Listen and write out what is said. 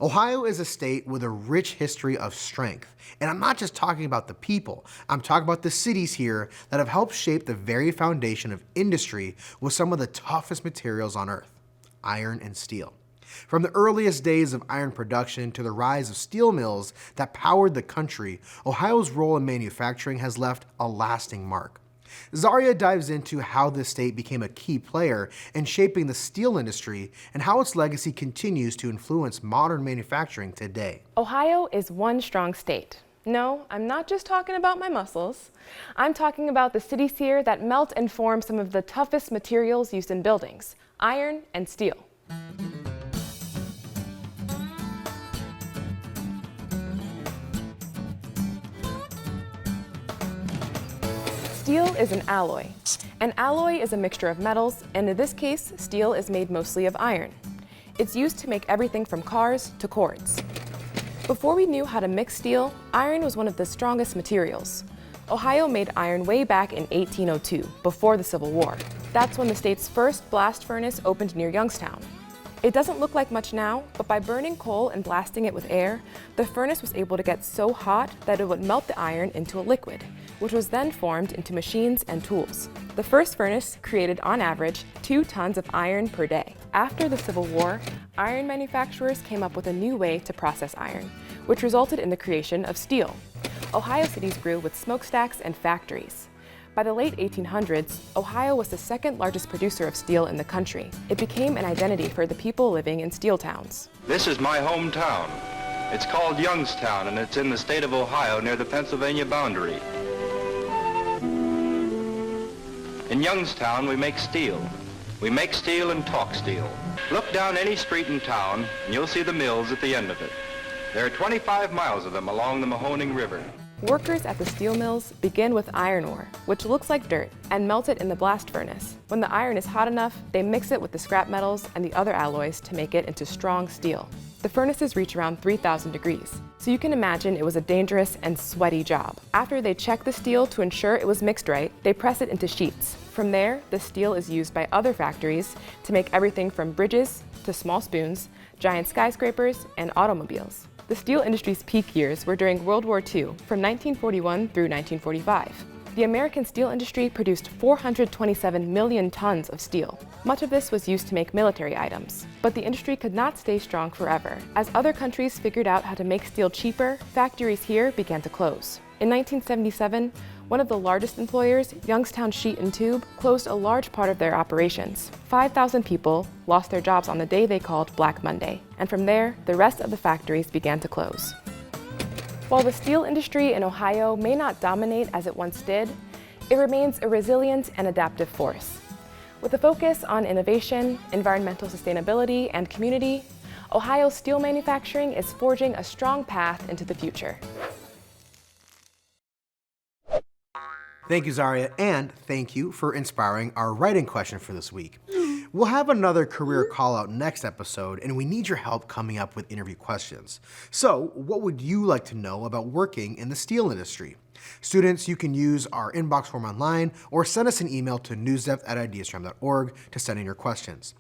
Ohio is a state with a rich history of strength. And I'm not just talking about the people, I'm talking about the cities here that have helped shape the very foundation of industry with some of the toughest materials on earth, iron and steel. From the earliest days of iron production to the rise of steel mills that powered the country, Ohio's role in manufacturing has left a lasting mark. Zaria dives into how this state became a key player in shaping the steel industry and how its legacy continues to influence modern manufacturing today. Ohio is one strong state. No, I'm not just talking about my muscles. I'm talking about the cities here that melt and form some of the toughest materials used in buildings, iron and steel. Steel is an alloy. An alloy is a mixture of metals, and in this case, steel is made mostly of iron. It's used to make everything from cars to cords. Before we knew how to mix steel, iron was one of the strongest materials. Ohio made iron way back in 1802, before the Civil War. That's when the state's first blast furnace opened near Youngstown. It doesn't look like much now, but by burning coal and blasting it with air, the furnace was able to get so hot that it would melt the iron into a liquid, which was then formed into machines and tools. The first furnace created, on average, 2 tons of iron per day. After the Civil War, iron manufacturers came up with a new way to process iron, which resulted in the creation of steel. Ohio cities grew with smokestacks and factories. By the late 1800s, Ohio was the second largest producer of steel in the country. It became an identity for the people living in steel towns. This is my hometown. It's called Youngstown, and it's in the state of Ohio near the Pennsylvania boundary. In Youngstown, we make steel. We make steel and talk steel. Look down any street in town, and you'll see the mills at the end of it. There are 25 miles of them along the Mahoning River. Workers at the steel mills begin with iron ore, which looks like dirt, and melt it in the blast furnace. When the iron is hot enough, they mix it with the scrap metals and the other alloys to make it into strong steel. The furnaces reach around 3,000 degrees, so you can imagine it was a dangerous and sweaty job. After they check the steel to ensure it was mixed right, they press it into sheets. From there, the steel is used by other factories to make everything from bridges to small spoons, giant skyscrapers, and automobiles. The steel industry's peak years were during World War II, from 1941 through 1945. The American steel industry produced 427 million tons of steel. Much of this was used to make military items. But the industry could not stay strong forever. As other countries figured out how to make steel cheaper, factories here began to close. In 1977, one of the largest employers, Youngstown Sheet and Tube, closed a large part of their operations. 5,000 people lost their jobs on the day they called Black Monday. And from there, the rest of the factories began to close. While the steel industry in Ohio may not dominate as it once did, it remains a resilient and adaptive force. With a focus on innovation, environmental sustainability, and community, Ohio's steel manufacturing is forging a strong path into the future. Thank you, Zaria, and thank you for inspiring our writing question for this week. We'll have another career call out next episode, and we need your help coming up with interview questions. So, what would you like to know about working in the steel industry? Students, you can use our inbox form online or send us an email to newsdepth@ideastream.org to send in your questions.